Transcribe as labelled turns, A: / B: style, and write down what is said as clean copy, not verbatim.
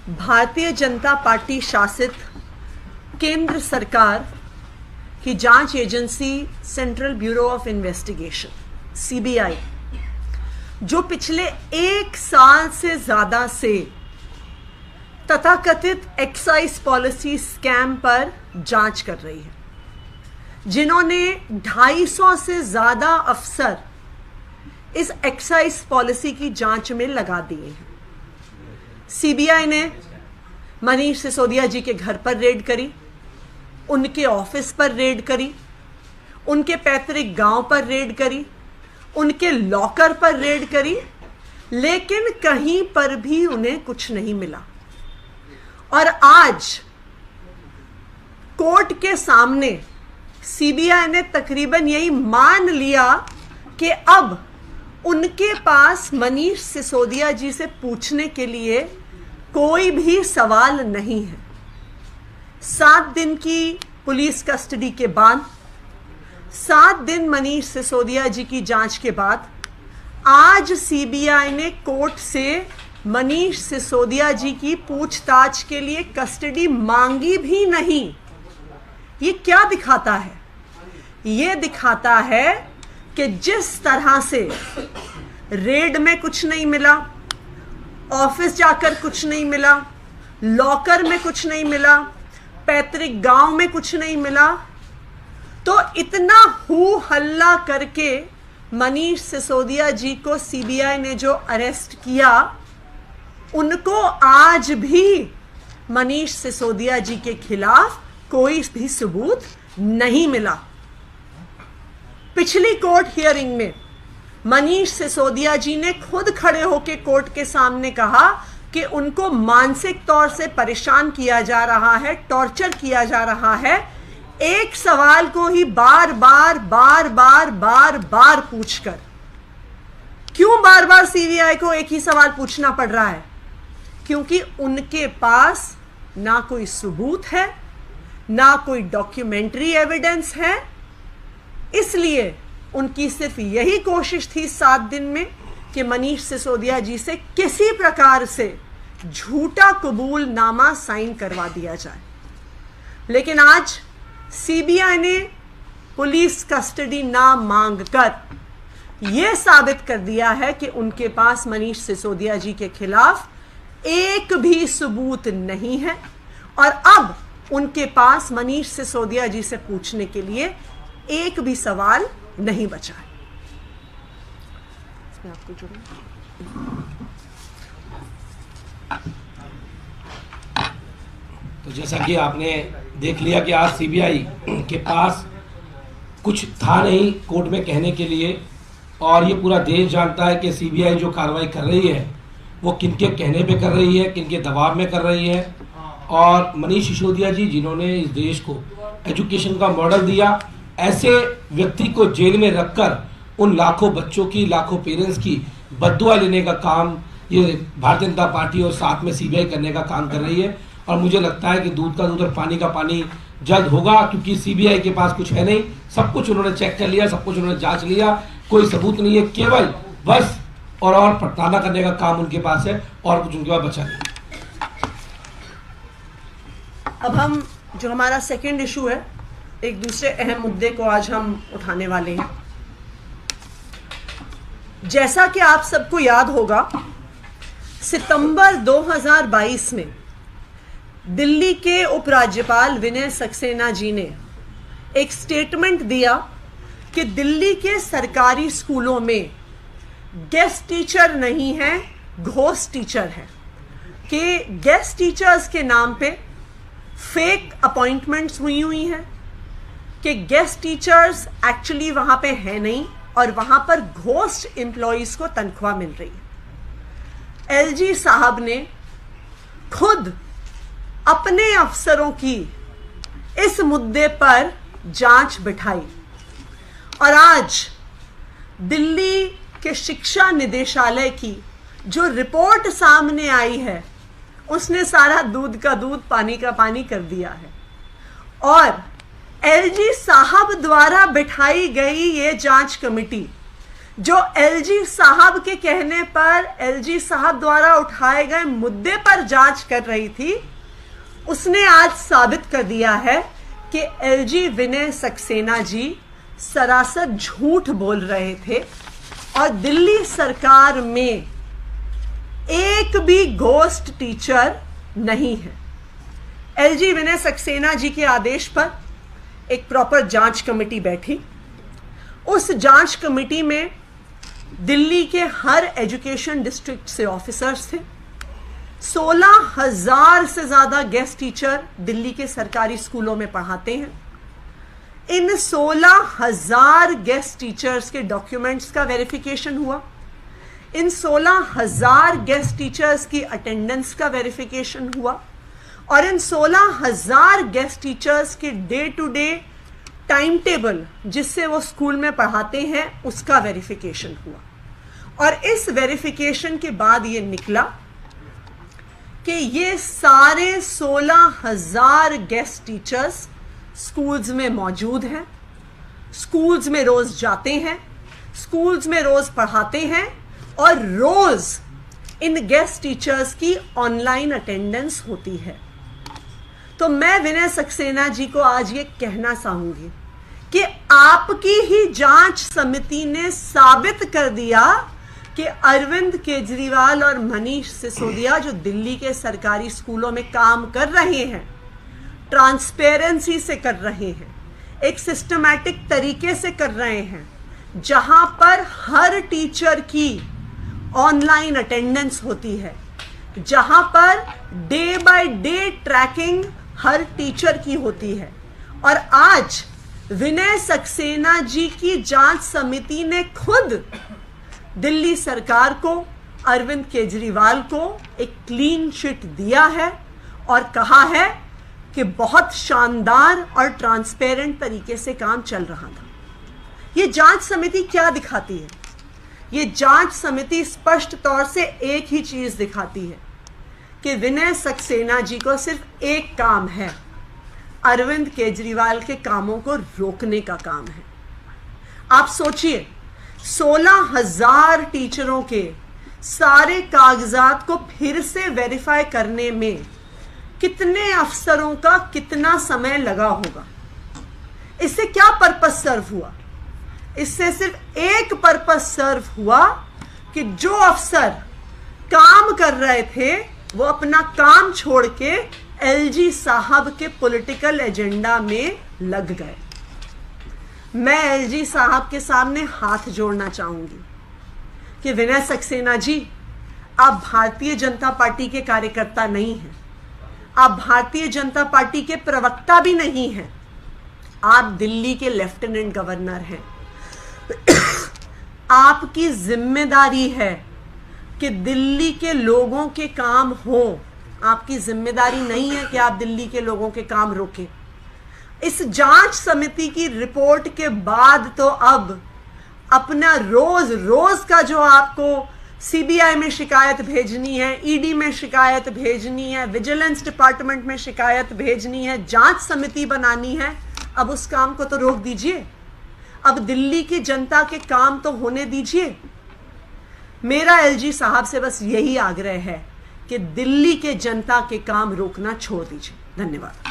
A: Bharatiya Janata party शासित केंद्र सरकार की जांच agency central bureau of investigation CBI, जो पिछले 1 साल से ज्यादा से तथाकथित एक्साइज पॉलिसी स्कैम पर जांच कर रही है, जिन्होंने 250 से ज्यादा अफसर इस एक्साइज पॉलिसी की जांच में लगा दिए हैं। सीबीआई ने मनीष सिसोदिया जी के घर पर रेड करी, उनके ऑफिस पर रेड करी, उनके पैतृक गांव पर रेड करी, उनके लॉकर पर रेड करी, लेकिन कहीं पर भी उन्हें कुछ नहीं मिला। और आज कोर्ट के सामने सीबीआई ने तकरीबन यही मान लिया कि अब उनके पास मनीष सिसोदिया जी से पूछने के लिए कोई भी सवाल नहीं है। 7 दिन की पुलिस कस्टडी के बाद, 7 दिन मनीष सिसोदिया जी की जांच के बाद, आज सीबीआई ने कोर्ट से मनीष सिसोदिया जी की पूछताछ के लिए कस्टडी मांगी भी नहीं। ये क्या दिखाता है? ये दिखाता है कि जिस तरह से रेड में कुछ नहीं मिला, ऑफिस जाकर कुछ नहीं मिला, लॉकर में कुछ नहीं मिला, पैतृक गांव में कुछ नहीं मिला, तो इतना हू हल्ला करके मनीष सिसोदिया जी को सीबीआई ने जो अरेस्ट किया, उनको आज भी मनीष सिसोदिया जी के खिलाफ कोई भी सबूत नहीं मिला। पिछली कोर्ट हियरिंग में मनीष सिसोदिया जी ने खुद खड़े होकर कोर्ट के सामने कहा कि उनको मानसिक तौर से परेशान किया जा रहा है, टॉर्चर किया जा रहा है। एक सवाल को ही बार बार पूछकर। क्यों बार बार सीबीआई को एक ही सवाल पूछना पड़ रहा है? क्योंकि उनके पास ना कोई सबूत है, ना कोई डॉक्यूमेंट्री एविडेंस है। इसलिए उनकी सिर्फ यही कोशिश थी 7 दिन में कि मनीष सिसोदिया जी से किसी प्रकार से झूठा कबूलनामा साइन करवा दिया जाए। लेकिन आज सीबीआई ने पुलिस कस्टडी ना मांगकर यह साबित कर दिया है कि उनके पास मनीष सिसोदिया जी के खिलाफ एक भी सबूत नहीं है, और अब उनके पास मनीष सिसोदिया जी से पूछने के लिए एक भी सवाल नहीं बचा है। इसमें आपको
B: तो जैसा कि आपने देख लिया कि आज सीबीआई के पास कुछ था नहीं कोर्ट में कहने के लिए, और ये पूरा देश जानता है कि सीबीआई जो कार्रवाई कर रही है वो किनके कहने पे कर रही है, किनके दबाव में कर रही है। और मनीष सिसोदिया जी, जिन्होंने इस देश को एजुकेशन का मॉडल दिया, ऐसे व्यक्ति को जेल में रखकर उन लाखों बच्चों की, लाखों पेरेंट्स की बद्दुआ लेने का काम ये भारतीय जनता पार्टी और साथ में सीबीआई करने का काम कर रही है। और मुझे लगता है कि दूध का दूध और पानी का पानी जल्द होगा, क्योंकि सीबीआई के पास कुछ है नहीं। सब कुछ उन्होंने चेक कर लिया, सब कुछ उन्होंने जांच लिया, कोई सबूत नहीं है, केवल बस और पड़ताना करने का काम उनके पास है, और कुछ उनके पास बचा नहीं।
A: अब हम जो हमारा सेकंड इशू है, एक दूसरे अहम मुद्दे को आज हम उठाने वाले हैं। जैसा कि आप सबको याद होगा, सितंबर 2022 में दिल्ली के उपराज्यपाल विनय सक्सेना जी ने एक स्टेटमेंट दिया कि दिल्ली के सरकारी स्कूलों में गेस्ट टीचर नहीं है, घोस्ट टीचर है, कि गेस्ट टीचर्स के नाम पे फेक अपॉइंटमेंट्स हुई हैं, कि गेस्ट टीचर्स एक्चुअली वहां पे है नहीं, और वहां पर घोस्ट एम्प्लॉइज को तनख्वाह मिल रही है। एलजी साहब ने खुद अपने अफसरों की इस मुद्दे पर जांच बिठाई, और आज दिल्ली के शिक्षा निदेशालय की जो रिपोर्ट सामने आई है, उसने सारा दूध का दूध, पानी का पानी कर दिया है। और एलजी साहब द्वारा बिठाई गई ये जांच कमेटी जो एलजी साहब के कहने पर, एलजी साहब द्वारा उठाए गए मुद्दे पर जांच कर रही थी, उसने आज साबित कर दिया है कि एलजी विनय सक्सेना जी सरासर झूठ बोल रहे थे और दिल्ली सरकार में एक भी घोस्ट टीचर नहीं है। एलजी विनय सक्सेना जी के आदेश पर एक प्रॉपर जांच कमेटी बैठी। उस जांच कमेटी में दिल्ली के हर एजुकेशन डिस्ट्रिक्ट से ऑफिसर्स थे। 16,000 से ज्यादा गेस्ट टीचर दिल्ली के सरकारी स्कूलों में पढ़ाते हैं। इन 16,000 गेस्ट टीचर्स के डॉक्यूमेंट्स का वेरिफिकेशन हुआ। इन 16,000 गेस्ट टीचर्स की अटेंडेंस का वेरिफिकेशन हुआ और इन 16,000 गेस्ट टीचर्स के day to day time table जिससे वो स्कूल में पढ़ाते हैं उसका वेरिफिकेशन हुआ। और इस वेरिफिकेशन के बाद ये निकला कि ये सारे 16,000 गेस्ट टीचर्स स्कूल्स में मौजूद हैं, स्कूल्स में रोज जाते हैं, स्कूल्स में रोज पढ़ाते हैं और रोज इन गेस्ट टीचर्स की ऑनलाइन अटेंडेंस होती है। तो मैं विनय सक्सेना जी को आज ये कहना चाहूंगी कि आपकी ही जांच समिति ने साबित कर दिया कि अरविंद केजरीवाल और मनीष सिसोदिया जो दिल्ली के सरकारी स्कूलों में काम कर रहे हैं, ट्रांसपेरेंसी से कर रहे हैं, एक सिस्टमैटिक तरीके से कर रहे हैं, जहां पर हर टीचर की ऑनलाइन अटेंडेंस होती है, जहां पर डे बाय डे ट्रैकिंग हर टीचर की होती है। और आज विनय सक्सेना जी की जांच समिति ने खुद दिल्ली सरकार को, अरविंद केजरीवाल को एक क्लीन चिट दिया है और कहा है कि बहुत शानदार और ट्रांसपेरेंट तरीके से काम चल रहा था। ये जांच समिति क्या दिखाती है? ये जांच समिति स्पष्ट तौर से एक ही चीज दिखाती है कि विनय सक्सेना जी को सिर्फ एक काम है, अरविंद केजरीवाल के कामों को रोकने का काम है। आप सोचिए, 16,000 टीचरों के सारे कागजात को फिर से वेरीफाई करने में कितने अफसरों का कितना समय लगा होगा। इससे क्या पर्पस सर्व हुआ? इससे सिर्फ एक पर्पस सर्व हुआ कि जो अफसर काम कर रहे थे वो अपना काम छोड़ के एलजी साहब के पॉलिटिकल एजेंडा में लग गए। मैं एलजी साहब के सामने हाथ जोड़ना चाहूंगी कि विनय सक्सेना जी, आप भारतीय जनता पार्टी के कार्यकर्ता नहीं हैं, आप भारतीय जनता पार्टी के प्रवक्ता भी नहीं हैं, आप दिल्ली के लेफ्टिनेंट गवर्नर हैं। आपकी जिम्मेदारी है कि दिल्ली के लोगों के काम हो। आपकी जिम्मेदारी नहीं है कि आप दिल्ली के लोगों के काम रोकें। इस जांच समिति की रिपोर्ट के बाद तो अब अपना रोज रोज का जो आपको सीबीआई में शिकायत भेजनी है, ईडी में शिकायत भेजनी है, विजिलेंस डिपार्टमेंट में शिकायत भेजनी है, जांच समिति बनानी है, अब उस काम को तो रोक दीजिए। अब दिल्ली की जनता के काम तो होने दीजिए। मेरा एलजी साहब से बस यही आग्रह है कि दिल्ली के जनता के काम रोकना छोड़ दीजिए। धन्यवाद।